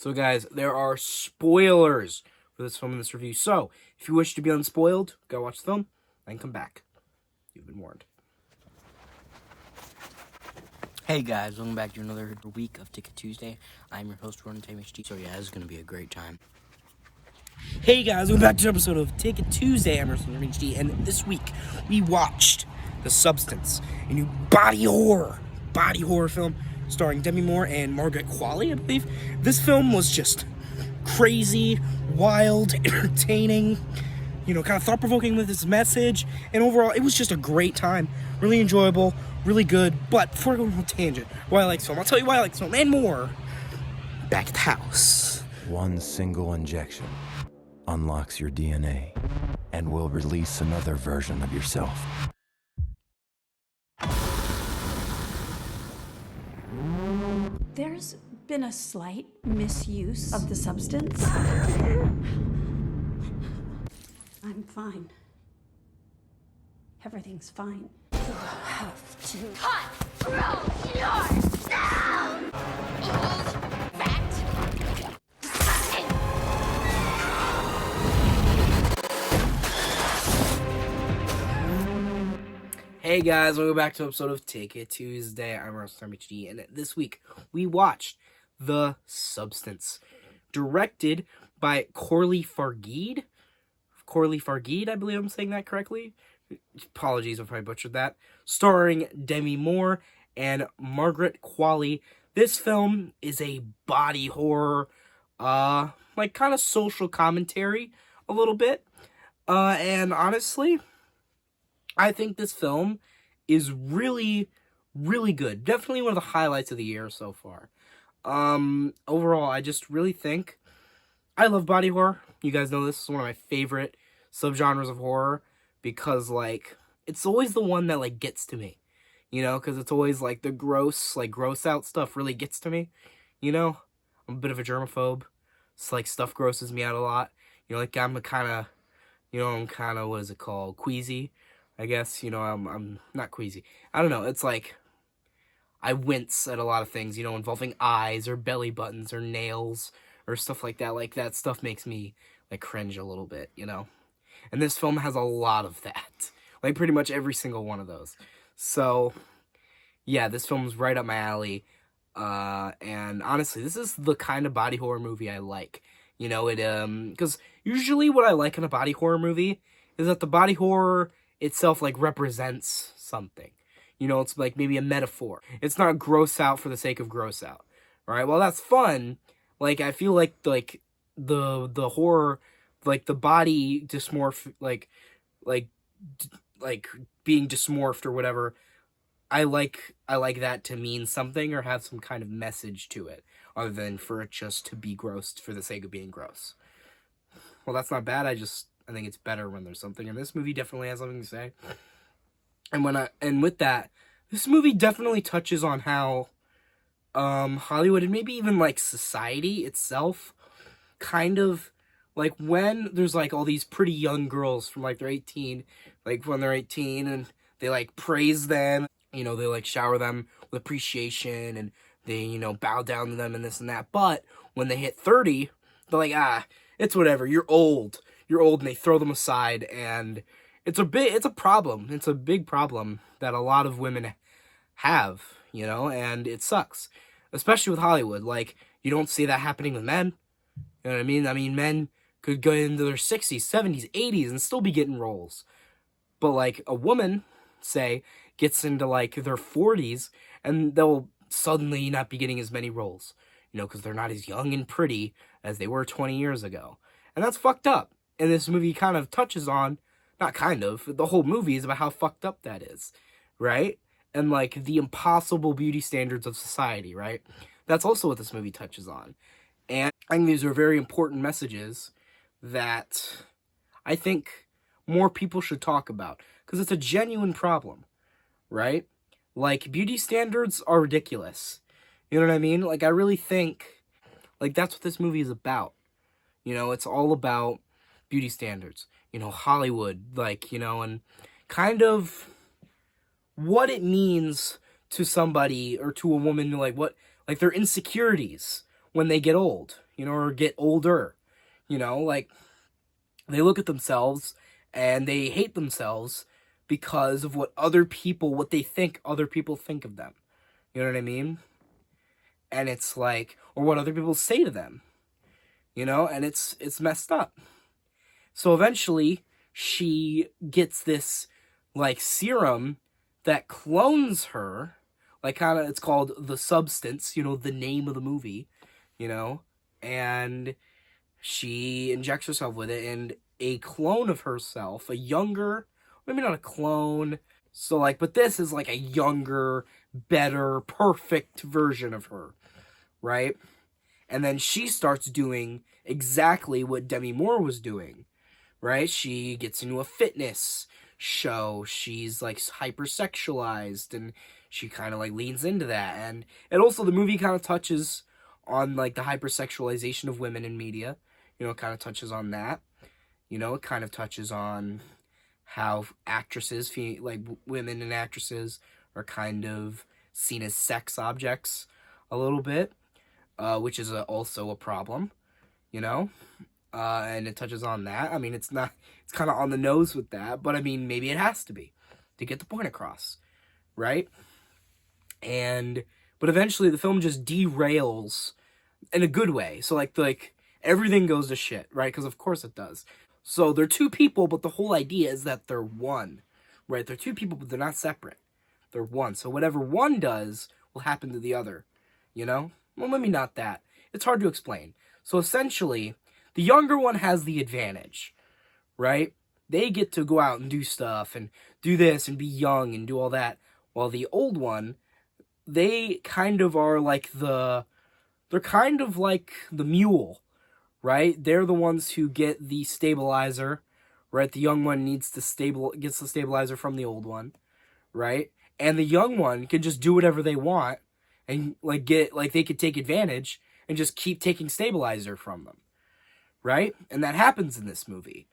So guys, there are spoilers for this film in this review. So, if you wish to be unspoiled, go watch the film, then come back. You've been warned. Hey guys, welcome back to another week of Ticket Tuesday. I'm your host, Demi. So yeah, this is going to be a great time. Hey guys, welcome back to an episode of Ticket Tuesday. I'm Demi, and this week we watched The Substance, a new body horror film starring Demi and Margaret Qualley, I believe. This film was just crazy, wild, entertaining, kind of thought-provoking with its message, and overall, it was just a great time. Really enjoyable, really good. But before I go on a tangent, why I like this film, I'll tell you why I like this film and more back at the house. One single injection unlocks your DNA and will release another version of yourself. There's been a slight misuse of the substance. I'm fine. Everything's fine. You have to control yourself! Old, fat, disgusting! Hey guys, welcome back to an episode of Ticket Tuesday. I'm Demi, and this week we watched The Substance, directed by Fargeat. Fargeat, I believe I'm saying that correctly. Apologies if I butchered that. Starring Demi and Margaret Qualley. This film is a body horror, kind of social commentary a little bit. And honestly, I think this film is really, really good. Definitely one of the highlights of the year so far. Overall, I just really think I love body horror. You guys know this is one of my favorite subgenres of horror because, it's always the one that, gets to me. Because it's always, the gross out stuff really gets to me. I'm a bit of a germaphobe. It's, stuff grosses me out a lot. I'm kind of, what is it called? Queasy, I guess. I'm not queasy. I don't know. It's I wince at a lot of things, involving eyes or belly buttons or nails or stuff like that. That stuff makes me, cringe a little bit, And this film has a lot of that. Pretty much every single one of those. So, yeah, this film's right up my alley. And honestly, this is the kind of body horror movie I like. Because usually what I like in a body horror movie is that the body horror itself, represents something. It's maybe a metaphor. It's not gross out for the sake of gross out. Right? Well, that's fun. I feel like the horror, the body dysmorph, being dysmorphed or whatever, I like that to mean something or have some kind of message to it, other than for it just to be gross for the sake of being gross. Well, that's not bad. I think it's better when there's something, and this movie definitely has something to say. And with that, this movie definitely touches on how Hollywood and maybe even society itself kind of when there's all these pretty young girls from they're 18, when they're 18 and they praise them, they shower them with appreciation and they bow down to them and this and that. But when they hit 30, they're it's whatever, you're old, and they throw them aside. And it's a problem. It's a big problem that a lot of women have, and it sucks, especially with Hollywood. You don't see that happening with men. You know what I mean? I mean, men could go into their 60s, 70s, 80s and still be getting roles. But a woman, say, gets into their 40s and they'll suddenly not be getting as many roles, because they're not as young and pretty as they were 20 years ago. And that's fucked up. And this movie kind of touches on, not kind of, the whole movie is about how fucked up that is, right? And the impossible beauty standards of society, right? That's also what this movie touches on. And I think these are very important messages that I think more people should talk about, because it's a genuine problem, right? Beauty standards are ridiculous. You know what I mean? I really think, that's what this movie is about. It's all about beauty standards. Hollywood, and kind of what it means to somebody or to a woman, their insecurities when they get old, or get older, like they look at themselves and they hate themselves because of what they think other people think of them. You know what I mean? And it's like, or what other people say to them, and it's messed up. So eventually she gets this like serum that clones her, like kind of, it's called The Substance, the name of the movie, and she injects herself with it, and a clone of herself, a younger, maybe not a clone, so like, but this is like a younger, better, perfect version of her, right? And then she starts doing exactly what Demi Moore was doing, right? She gets into a fitness show. She's like hypersexualized, and she kind of like leans into that. And also the movie kind of touches on like the hypersexualization of women in media. It kind of touches on that. It kind of touches on how actresses, like women and actresses, are kind of seen as sex objects a little bit, which is also a problem, and it touches on that. I mean, it's kind of on the nose with that, but I mean, maybe it has to be to get the point across, right? But eventually the film just derails in a good way. So like everything goes to shit, right? Because of course it does. So they're two people, but the whole idea is that they're one, right? They're two people, but they're not separate. They're one. So whatever one does will happen to the other, Well, maybe not that. It's hard to explain. So essentially, the younger one has the advantage, right? They get to go out and do stuff and do this and be young and do all that. While the old one, they kind of are like they're kind of like the mule, right? They're the ones who get the stabilizer, right? The young one gets the stabilizer from the old one, right? And the young one can just do whatever they want and they could take advantage and just keep taking stabilizer from them, right? And that happens in this movie.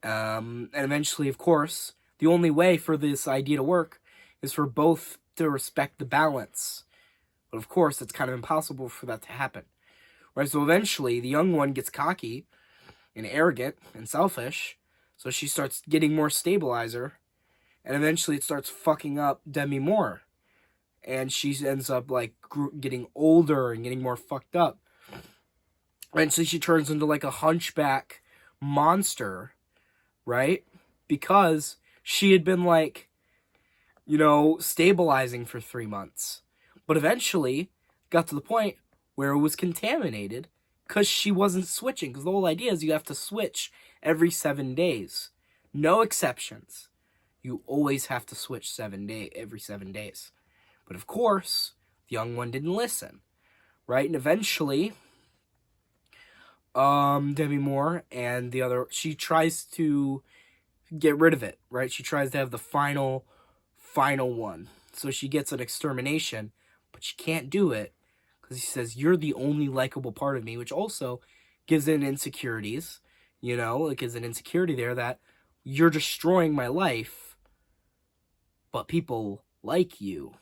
And eventually, of course, the only way for this idea to work is for both to respect the balance. But of course, it's kind of impossible for that to happen, right? So eventually, the young one gets cocky and arrogant and selfish, so she starts getting more stabilizer, and eventually it starts fucking up Demi Moore. And she ends up like getting older and getting more fucked up. Eventually she turns into like a hunchback monster, right? Because she had been like, stabilizing for 3 months. But eventually got to the point where it was contaminated because she wasn't switching. Because the whole idea is you have to switch every 7 days. No exceptions. You always have to switch every 7 days. But of course, the young one didn't listen, right? And eventually, Demi Moore and the other, she tries to get rid of it, right? She tries to have the final one. So she gets an extermination, but she can't do it because he says, you're the only likable part of me, which also gives in insecurities, it gives an insecurity there that you're destroying my life, but people like you.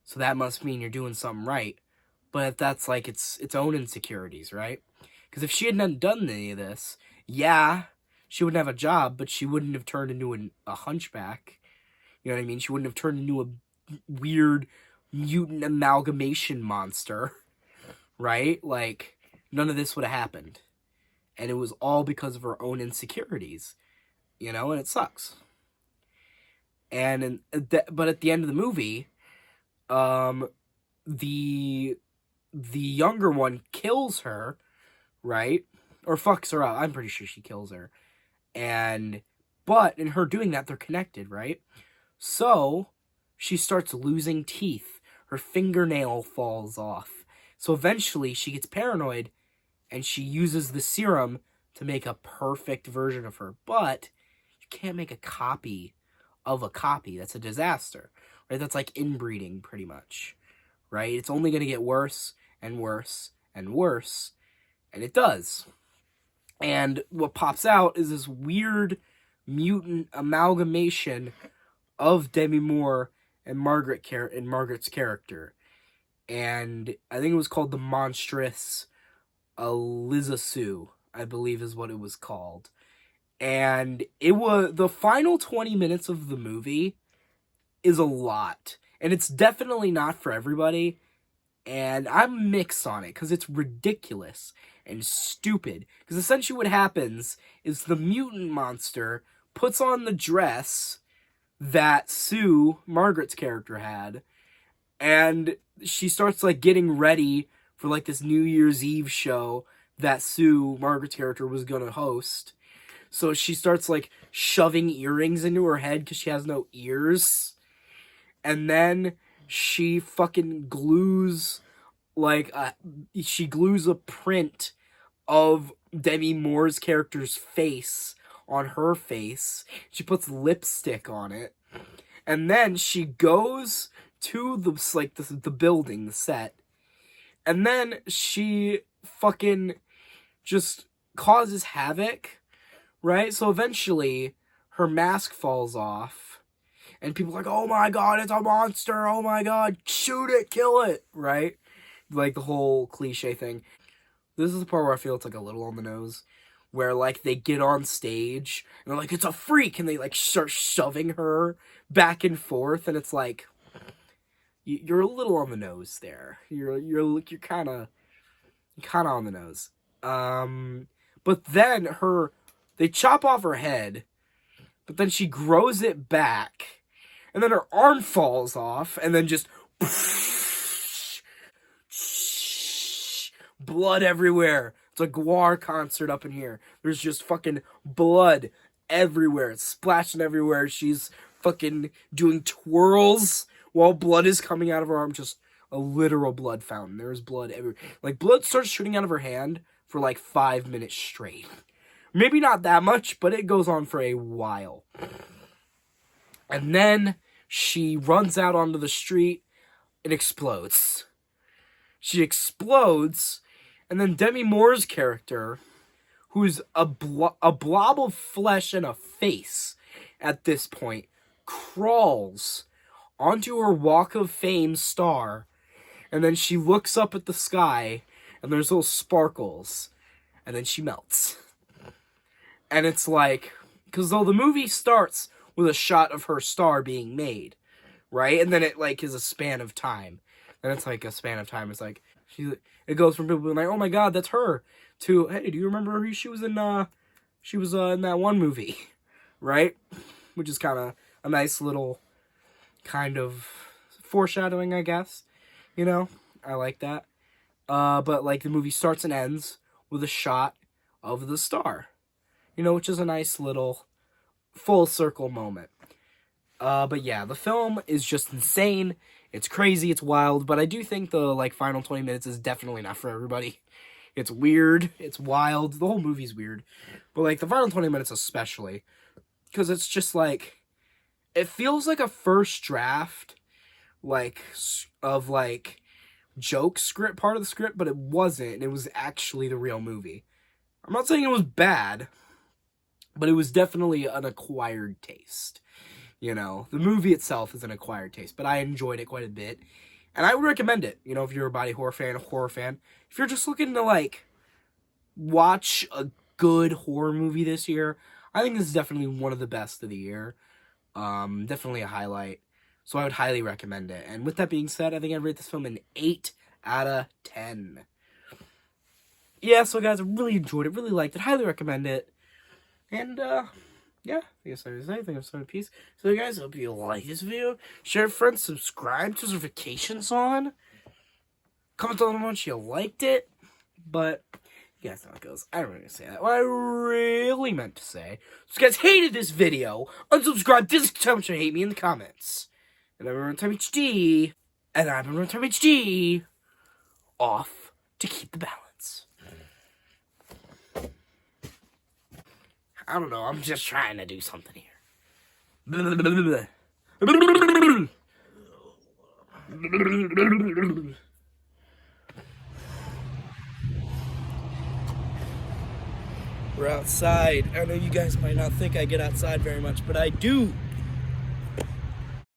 So that must mean you're doing something right. But that's like its own insecurities, right? Because if she hadn't done any of this, yeah, she wouldn't have a job, but she wouldn't have turned into a hunchback. You know what I mean? She wouldn't have turned into a weird mutant amalgamation monster, right? Like, none of this would have happened. And it was all because of her own insecurities, and it sucks. But at the end of the movie, the younger one kills her, right? Or fucks her up. I'm pretty sure she kills her. But in her doing that, they're connected, right? So she starts losing teeth. Her fingernail falls off. So eventually she gets paranoid and she uses the serum to make a perfect version of her. But you can't make a copy of a copy. That's a disaster, right? That's like inbreeding pretty much, right? It's only going to get worse and worse and worse. And it does. And what pops out is this weird mutant amalgamation of Demi Moore and Margaret's character. and I think it was called The Monstrous Elizasu, I believe is what it was called. And it was the final 20 minutes of the movie is a lot. And it's definitely not for everybody. And I'm mixed on it because it's ridiculous and stupid. Because essentially what happens is the mutant monster puts on the dress that Sue, Margaret's character, had. And she starts, like, getting ready for, like, this New Year's Eve show that Sue, Margaret's character, was going to host. So she starts, like, shoving earrings into her head because she has no ears. And then she fucking glues, like, she glues a print of Demi Moore's character's face on her face. She puts lipstick on it. And then she goes to the building, the set. And then she fucking just causes havoc. Right? So eventually, her mask falls off, and people are like, oh my god, it's a monster, oh my god, shoot it, kill it, right? Like, the whole cliche thing. This is the part where I feel it's, like, a little on the nose, where, like, they get on stage, and they're like, it's a freak, and they, like, start shoving her back and forth, and it's like, you're a little on the nose there. You're kind of on the nose. But then they chop off her head, but then she grows it back, and then her arm falls off, and then just blood everywhere. It's a Gwar concert up in here. There's just fucking blood everywhere. It's splashing everywhere. She's fucking doing twirls while blood is coming out of her arm. Just a literal blood fountain. There's blood everywhere. Like, blood starts shooting out of her hand for like 5 minutes straight. Maybe not that much, but it goes on for a while. And then she runs out onto the street and explodes. She explodes, and then Demi Moore's character, who's a blob of flesh and a face at this point, crawls onto her Walk of Fame star, and then she looks up at the sky, and there's little sparkles, and then she melts. And it's like, because though the movie starts with a shot of her star being made, right? And then it, like, is a span of time. And it's like a span of time. It's like, it goes from people being like, oh my god, that's her, to, hey, do you remember who she was in that one movie, right? Which is kind of a nice little kind of foreshadowing, I guess. You know? I like that. But, like, the movie starts and ends with a shot of the star. You know, which is a nice little full circle moment. But yeah, the film is just insane. It's crazy, it's wild, but I do think the, like, final 20 minutes is definitely not for everybody. It's weird, it's wild, the whole movie's weird. But, like, the final 20 minutes especially, because it's just, like, it feels like a first draft, like, of, like, joke script, part of the script, but it wasn't. It was actually the real movie. I'm not saying it was bad, but it was definitely an acquired taste. You know, the movie itself is an acquired taste, but I enjoyed it quite a bit. And I would recommend it, you know, if you're a body horror fan. If you're just looking to, like, watch a good horror movie this year, I think this is definitely one of the best of the year. Definitely a highlight. So I would highly recommend it. And with that being said, I think I'd rate this film an 8 out of 10. Yeah, so guys, I really enjoyed it, really liked it, highly recommend it. And, yeah, I guess I was saying, I think I'm starting a piece. So guys, I hope you like this video. Share with friends, subscribe, turn notifications on. Comment down how much you liked it. But, you guys know how it goes. I don't really say that. What I really meant to say. So if you guys hated this video, unsubscribe, tell me you hate me in the comments. And I've been Runtime HD. And I've been Runtime HD. Off to keep the balance. I don't know, I'm just trying to do something here. We're outside. I know you guys might not think I get outside very much, but I do.